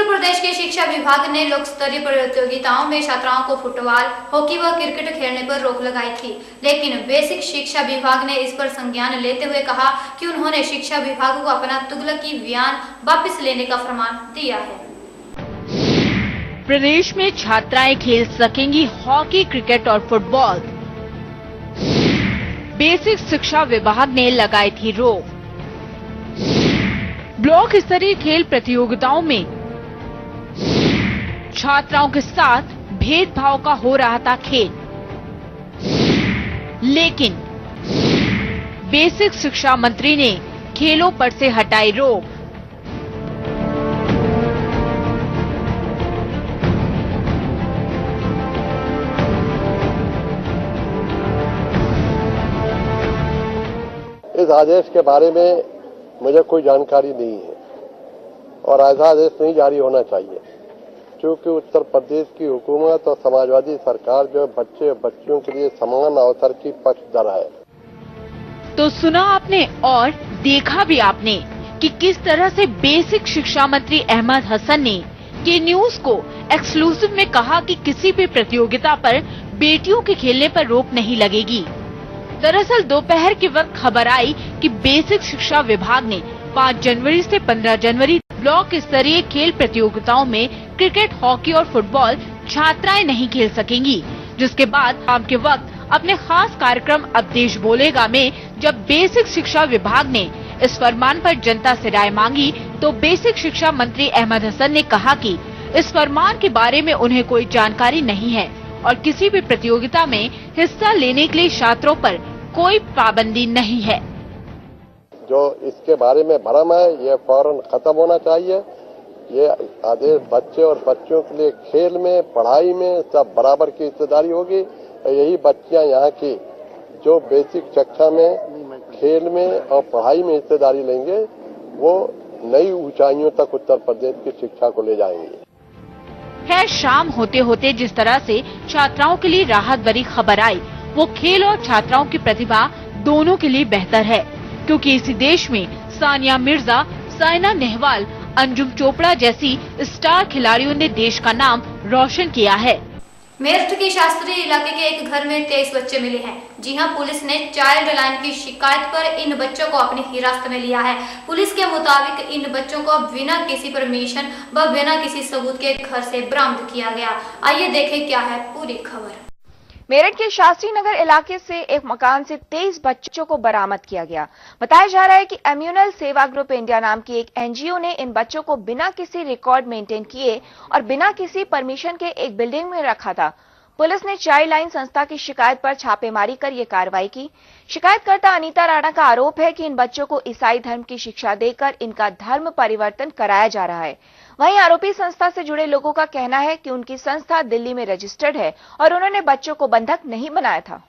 उत्तर प्रदेश के शिक्षा विभाग ने लोक स्तरीय प्रतियोगिताओं में छात्राओं को फुटबॉल, हॉकी व क्रिकेट खेलने पर रोक लगाई थी, लेकिन बेसिक शिक्षा विभाग ने इस पर संज्ञान लेते हुए कहा कि उन्होंने शिक्षा विभाग को अपना तुगलकी बयान वापस लेने का फरमान दिया है। प्रदेश में छात्राएं खेल सकेंगी हॉकी, क्रिकेट और फुटबॉल। बेसिक शिक्षा विभाग ने लगाई थी रोक। ब्लॉक स्तरीय खेल प्रतियोगिताओं में छात्राओं के साथ भेदभाव का हो रहा था खेल, लेकिन बेसिक शिक्षा मंत्री ने खेलों पर से हटाई रोक। इस आदेश के बारे में मुझे कोई जानकारी नहीं है और ऐसा आदेश नहीं जारी होना चाहिए, क्योंकि उत्तर प्रदेश की हुकूमत और समाजवादी सरकार जो बच्चे और बच्चियों के लिए समान अवसर की पक्षधर है। तो सुना आपने और देखा भी आपने कि किस तरह से बेसिक शिक्षा मंत्री अहमद हसन ने के न्यूज को एक्सक्लूसिव में कहा कि किसी भी प्रतियोगिता पर बेटियों के खेलने पर रोक नहीं लगेगी। दरअसल दोपहर के वक्त खबर आई कि बेसिक शिक्षा विभाग ने 5 जनवरी से 15 जनवरी ब्लॉक स्तरीय खेल प्रतियोगिताओं में क्रिकेट, हॉकी और फुटबॉल छात्राएं नहीं खेल सकेंगी, जिसके बाद शाम के वक्त अपने खास कार्यक्रम अब देश बोलेगा में जब बेसिक शिक्षा विभाग ने इस फरमान पर जनता से राय मांगी, तो बेसिक शिक्षा मंत्री अहमद हसन ने कहा कि इस फरमान के बारे में उन्हें कोई जानकारी नहीं है और किसी भी प्रतियोगिता में हिस्सा लेने के लिए छात्रों पर कोई पाबंदी नहीं है। जो इसके बारे में भ्रम है, ये फौरन खत्म होना चाहिए। ये आदेश बच्चे और बच्चियों के लिए खेल में, पढ़ाई में सब बराबर की हिस्सेदारी होगी। यही बच्चियां यहाँ की जो बेसिक शिक्षा में, खेल में और पढ़ाई में हिस्सेदारी लेंगे, वो नई ऊंचाइयों तक उत्तर प्रदेश की शिक्षा को ले जाएंगे। है शाम होते होते जिस तरह से छात्राओं के लिए राहत भरी खबर आई, वो खेल और छात्राओं की प्रतिभा दोनों के लिए बेहतर है, क्योंकि इसी देश में सानिया मिर्जा, साइना नेहवाल, अंजुम चोपड़ा जैसी स्टार खिलाड़ियों ने देश का नाम रोशन किया है। मेरठ के शास्त्री इलाके के एक घर में 23 बच्चे मिले हैं। जी हां, पुलिस ने चाइल्ड लाइन की शिकायत पर इन बच्चों को अपनी हिरासत में लिया है। पुलिस के मुताबिक इन बच्चों को बिना किसी परमिशन व बिना किसी सबूत के घर से बरामद किया गया। आइए देखें क्या है पूरी खबर। मेरठ के शास्त्री नगर इलाके से एक मकान से 23 बच्चों को बरामद किया गया। बताया जा रहा है कि एम्यूनल सेवा ग्रुप इंडिया नाम की एक एनजीओ ने इन बच्चों को बिना किसी रिकॉर्ड मेंटेन किए और बिना किसी परमिशन के एक बिल्डिंग में रखा था। पुलिस ने चाइल्ड लाइन संस्था की शिकायत पर छापेमारी कर यह कार्रवाई की। शिकायतकर्ता अनीता राणा का आरोप है कि इन बच्चों को ईसाई धर्म की शिक्षा देकर इनका धर्म परिवर्तन कराया जा रहा है। वहीं आरोपी संस्था से जुड़े लोगों का कहना है कि उनकी संस्था दिल्ली में रजिस्टर्ड है और उन्होंने बच्चों को बंधक नहीं बनाया था।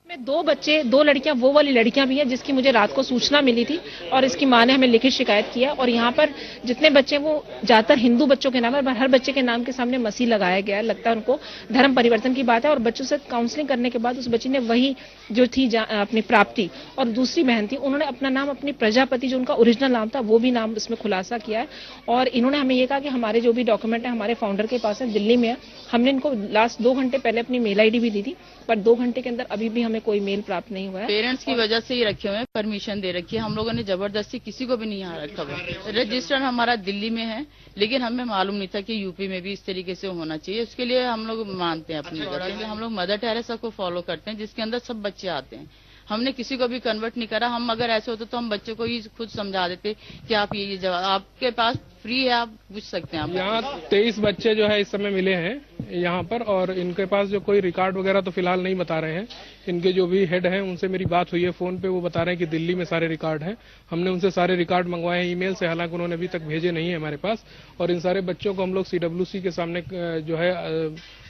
में 2 बच्चे, 2 लड़कियां, वो वाली लड़कियां भी हैं जिसकी मुझे रात को सूचना मिली थी और इसकी मां ने हमें लिखित शिकायत किया। और यहाँ पर जितने बच्चे वो ज्यादातर हिंदू बच्चों के नाम है, हर बच्चे के नाम के सामने मसीह लगाया गया है। लगता है उनको धर्म परिवर्तन की बात है। और बच्चों से काउंसलिंग करने के बाद उस बच्ची ने वही जो थी अपनी प्राप्ति और दूसरी बहन थी, उन्होंने अपना नाम, अपनी प्रजापति जो उनका ओरिजिनल नाम था, वो भी नाम इसमें खुलासा किया है। और इन्होंने हमें ये कहा कि हमारे जो भी डॉक्यूमेंट है हमारे फाउंडर के पास है, दिल्ली में है। हमने इनको लास्ट 2 घंटे पहले अपनी मेल आईडी भी दी थी, पर 2 घंटे के अंदर अभी भी हमें कोई मेल प्राप्त नहीं हुआ है। पेरेंट्स की वजह से ही रखे हुए हैं, परमिशन दे रखी है। हम लोगों ने जबरदस्ती किसी को भी नहीं यहाँ रखा हुआ। रजिस्टर हमारा दिल्ली में है, लेकिन हमें मालूम नहीं था कि यूपी में भी इस तरीके से होना चाहिए। उसके लिए हम लोग मानते हैं अपनी जगह से, हम लोग मदर टेरेसा को फॉलो करते हैं, जिसके अंदर सब बच्चे आते हैं। हमने किसी को भी कन्वर्ट नहीं करा। हम अगर ऐसे होते तो हम बच्चों को ही खुद समझा देते कि आप ये जवाब आपके पास फ्री है, आप पूछ सकते हैं। आप यहाँ 23 बच्चे जो है इस समय मिले हैं यहाँ पर, और इनके पास जो कोई रिकॉर्ड वगैरह तो फिलहाल नहीं बता रहे हैं। इनके जो भी हेड हैं उनसे मेरी बात हुई है फोन पे, वो बता रहे हैं कि दिल्ली में सारे रिकॉर्ड हैं। हमने उनसे सारे रिकॉर्ड मंगवाए हैं ईमेल से, हालांकि उन्होंने अभी तक भेजे नहीं है हमारे पास। और इन सारे बच्चों को हम लोग CWC के सामने जो है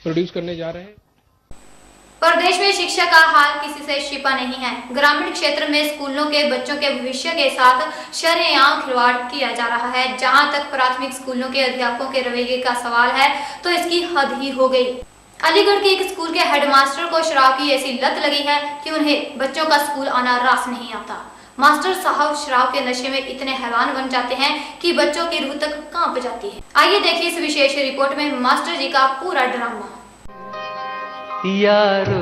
प्रोड्यूस करने जा रहे हैं। प्रदेश में शिक्षा का हाल किसी से छिपा नहीं है। ग्रामीण क्षेत्र में स्कूलों के बच्चों के भविष्य के साथ शरेआम खिलवाड़ किया जा रहा है। जहां तक प्राथमिक स्कूलों के अध्यापकों के रवैये का सवाल है, तो इसकी हद ही हो गई। अलीगढ़ के एक स्कूल के हेडमास्टर को शराब की ऐसी लत लगी है कि उन्हें बच्चों का स्कूल आना रास नहीं आता। मास्टर साहब शराब के नशे में इतने हैरान बन जाते हैं कि बच्चों की रूह तक कांप जाती है। आइए देखिए इस विशेष रिपोर्ट में मास्टर जी का पूरा ड्रामा। यारो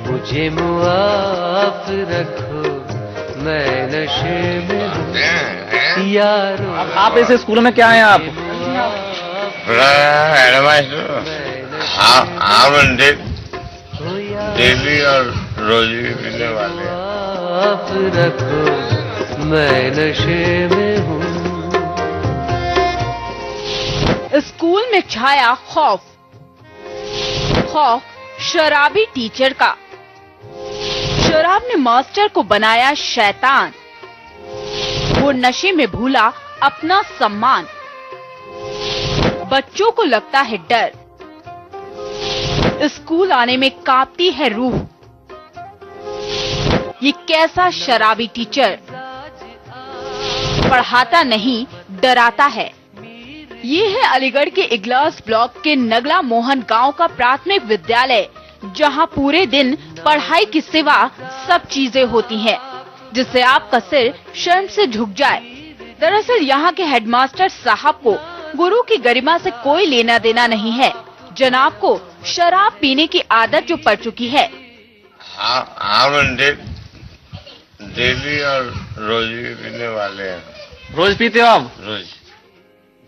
मुझे मुआफ रखो, मैं नशे में हूँ यारो। आप ऐसे स्कूल में क्या हैं आप? डेली और रोजी पीने वाले। माफ रखो, मैं नशे में हूँ। स्कूल में छाया खौफ, खौफ शराबी टीचर का। शराब ने मास्टर को बनाया शैतान, वो नशे में भूला अपना सम्मान। बच्चों को लगता है डर, स्कूल आने में कांपती है रूह। ये कैसा शराबी टीचर, पढ़ाता नहीं डराता है। ये है अलीगढ़ के इगलास ब्लॉक के नगला मोहन गांव का प्राथमिक विद्यालय, जहां पूरे दिन पढ़ाई के सिवा सब चीजें होती हैं, जिससे आपका सिर शर्म से झुक जाए। दरअसल यहाँ के हेडमास्टर साहब को गुरु की गरिमा से कोई लेना देना नहीं है। जनाब को शराब पीने की आदत जो पड़ चुकी है। डेली और रोजी पीने वाले हैं। रोज पीते हो आप? रोज।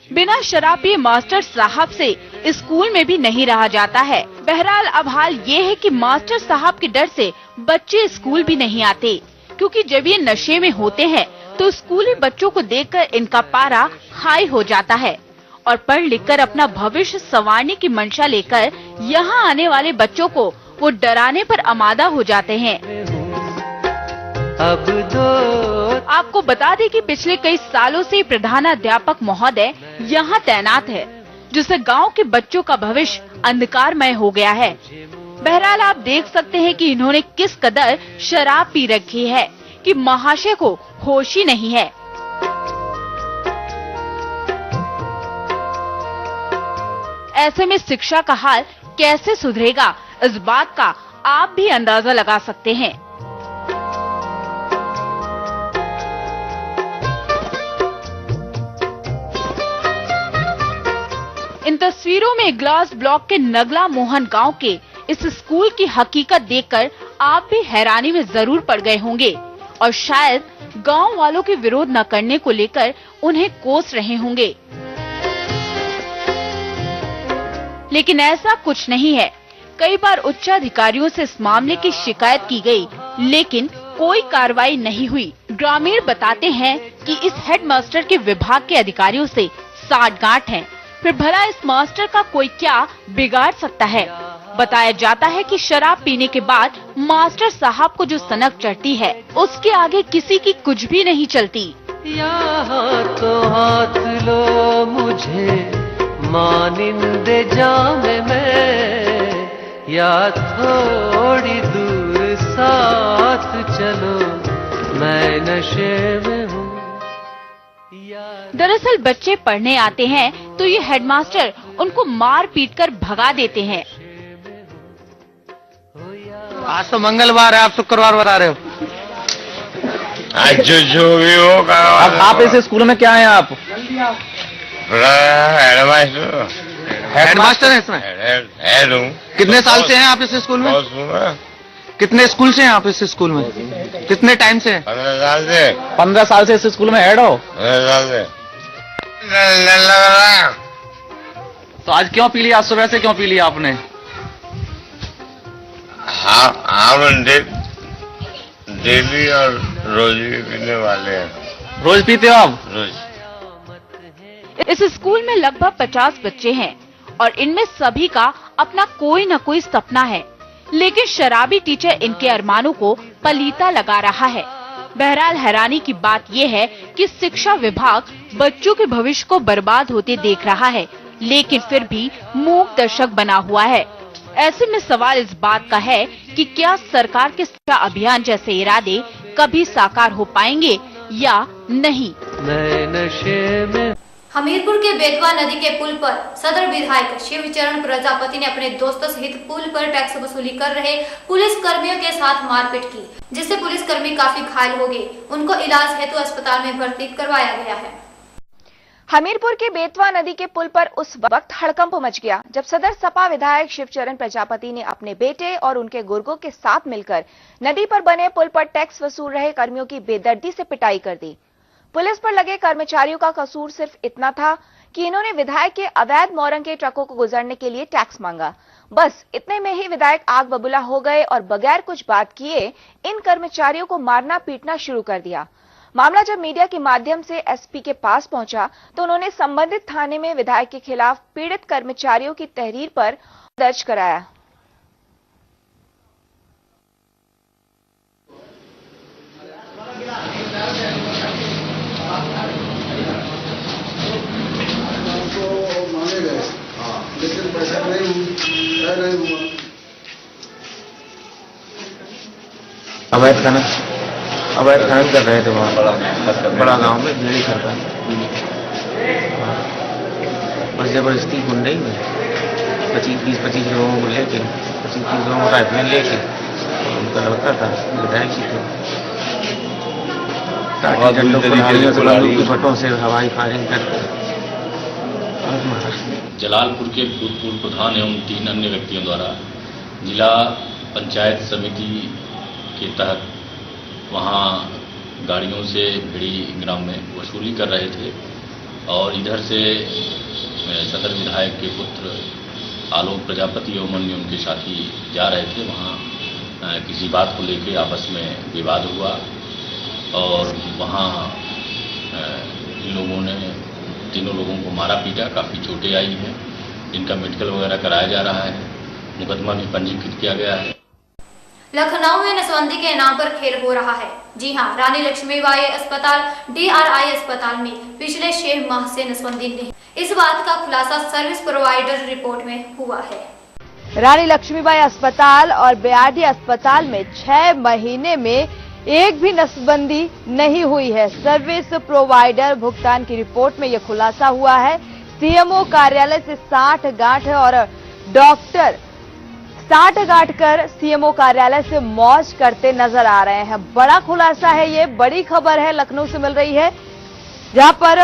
बिना शराब पिए मास्टर साहब से स्कूल में भी नहीं रहा जाता है। बहरहाल अब हाल ये है कि मास्टर साहब के डर से बच्चे स्कूल भी नहीं आते, क्योंकि जब ये नशे में होते हैं तो स्कूली बच्चों को देखकर इनका पारा हाई हो जाता है और पढ़ लिखकर अपना भविष्य संवारने की मंशा लेकर यहाँ आने वाले बच्चों को वो डराने पर आमादा हो जाते हैं। अब दो आपको बता दें कि पिछले कई सालों से प्रधानाध्यापक महोदय यहाँ तैनात है, जिससे गांव के बच्चों का भविष्य अंधकारमय हो गया है। बहरहाल आप देख सकते हैं कि इन्होंने किस कदर शराब पी रखी है कि महाशय को होश ही नहीं है। ऐसे में शिक्षा का हाल कैसे सुधरेगा, इस बात का आप भी अंदाजा लगा सकते हैं। इन तस्वीरों में ग्लास ब्लॉक के नगला मोहन गांव के इस स्कूल की हकीकत देखकर आप भी हैरानी में जरूर पड़ गए होंगे और शायद गांव वालों के विरोध न करने को लेकर उन्हें कोस रहे होंगे, लेकिन ऐसा कुछ नहीं है। कई बार उच्चाधिकारियों से इस मामले की शिकायत की गई, लेकिन कोई कार्रवाई नहीं हुई। ग्रामीण बताते हैं कि इस हेडमास्टर के विभाग के अधिकारियों से साठगांठ है, फिर भला इस मास्टर का कोई क्या बिगाड़ सकता है। बताया जाता है कि शराब पीने के बाद मास्टर साहब को जो सनक चढ़ती है, उसके आगे किसी की कुछ भी नहीं चलती। यहाँ तो हाथ लो मुझे मानिंदे जामे में, या थोड़ी दूर साथ चलो मैं नशे में हूँ। दरअसल बच्चे पढ़ने आते हैं तो ये हेडमास्टर उनको मार पीट कर भगा देते हैं। आज तो मंगलवार है, आप शुक्रवार बता रहे हो। आज जो भी होगा। आप ऐसे स्कूल में क्या हैं आप? हेडमास्टर है इसमें? हेड हूँ। कितने साल से हैं आप इस स्कूल में? कितने स्कूल से हैं आप इस स्कूल में? कितने टाइम से? 15 साल से। 15 साल से इस स्कूल में हेड हो? 15 साल से। तो आज क्यों पी लिया? आज सुबह से क्यों पी लिया आपने? हाँ, डेली और रोजी पीने वाले हैं। रोज पीते हो आप? रोज। इस स्कूल में लगभग 50 बच्चे हैं और इनमें सभी का अपना कोई न कोई सपना है, लेकिन शराबी टीचर इनके अरमानों को पलीता लगा रहा है। बहरहाल हैरानी की बात यह है कि शिक्षा विभाग बच्चों के भविष्य को बर्बाद होते देख रहा है, लेकिन फिर भी मूक दर्शक बना हुआ है। ऐसे में सवाल इस बात का है कि क्या सरकार के शिक्षा अभियान जैसे इरादे कभी साकार हो पाएंगे या नहीं। मैं नशे में। हमीरपुर के बेतवा नदी के पुल पर सदर विधायक शिवचरण प्रजापति ने अपने दोस्तों सहित पुल पर टैक्स वसूली कर रहे पुलिस कर्मियों के साथ मारपीट की, जिससे पुलिसकर्मी काफी घायल हो गए। उनको इलाज हेतु अस्पताल में भर्ती करवाया गया है। हमीरपुर के बेतवा नदी के पुल पर उस वक्त हड़कंप मच गया जब सदर सपा विधायक शिवचरण प्रजापति ने अपने बेटे और उनके गुर्गों के साथ मिलकर नदी पर बने पुल पर टैक्स वसूल रहे कर्मियों की बेदर्दी से पिटाई कर दी। पुलिस पर लगे कर्मचारियों का कसूर सिर्फ इतना था कि इन्होंने विधायक के अवैध मोरंग के ट्रकों को गुजरने के लिए टैक्स मांगा। बस इतने में ही विधायक आग बबूला हो गए और बगैर कुछ बात किए इन कर्मचारियों को मारना पीटना शुरू कर दिया। मामला जब मीडिया के माध्यम से एसपी के पास पहुंचा तो उन्होंने संबंधित थाने में विधायक के खिलाफ पीड़ित कर्मचारियों की तहरीर पर दर्ज कराया। लेकिन पैसा नहीं हुआ। अवैध खनन कर रहे थे वहाँ बड़ा गांव में भेड़ी करता बस जबरदस्ती गुंडे में 20-25 लोगों को लेके 25-30 लोगों को राइफल लेके उनका लड़का था विधायक जी थे फटों से हवाई फायरिंग करके जलालपुर के भूतपूर्व प्रधान एवं 3 अन्य व्यक्तियों द्वारा जिला पंचायत समिति के तहत वहां गाड़ियों से भिड़ी ग्राम में वसूली कर रहे थे और इधर से सदर विधायक के पुत्र आलोक प्रजापति एवं अन्य उनके साथी जा रहे थे। वहां किसी बात को लेकर आपस में विवाद हुआ और वहां इन लोगों ने तीनों लोगों को मारा पीटा, काफ़ी चोटें आई हैं। इनका मेडिकल वगैरह कराया जा रहा है। मुकदमा भी पंजीकृत किया गया है। लखनऊ में नसबंदी के नाम पर खेल हो रहा है। जी हां, रानी लक्ष्मीबाई अस्पताल DRI अस्पताल में पिछले 6 माह से नसबंदी नहीं। इस बात का खुलासा सर्विस प्रोवाइडर रिपोर्ट में हुआ है। रानी लक्ष्मीबाई अस्पताल और BRD अस्पताल में 6 महीने में एक भी नसबंदी नहीं हुई है। सर्विस प्रोवाइडर भुगतान की रिपोर्ट में यह खुलासा हुआ है। CMO कार्यालय से 60 गांठ और डॉक्टर 60 गांठ कर CMO कार्यालय से मौज करते नजर आ रहे हैं। बड़ा खुलासा है, ये बड़ी खबर है, लखनऊ से मिल रही है, जहां पर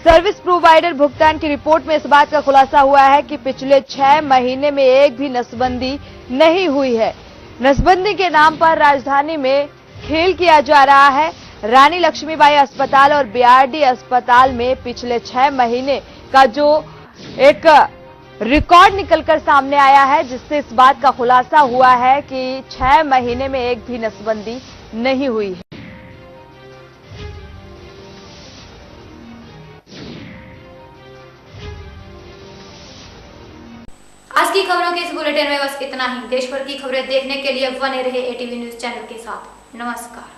सर्विस प्रोवाइडर भुगतान की रिपोर्ट में इस बात का खुलासा हुआ है कि पिछले 6 महीने में एक भी नसबंदी नहीं हुई है। नसबंदी के नाम पर राजधानी में खेल किया जा रहा है। रानी लक्ष्मीबाई अस्पताल और BRD अस्पताल में पिछले 6 महीने का जो एक रिकॉर्ड निकलकर सामने आया है, जिससे इस बात का खुलासा हुआ है कि 6 महीने में एक भी नसबंदी नहीं हुई है। आज की खबरों के इस बुलेटिन में बस इतना ही। देश भर की खबरें देखने के लिए बने रहे ATV न्यूज चैनल के साथ। नमस्कार।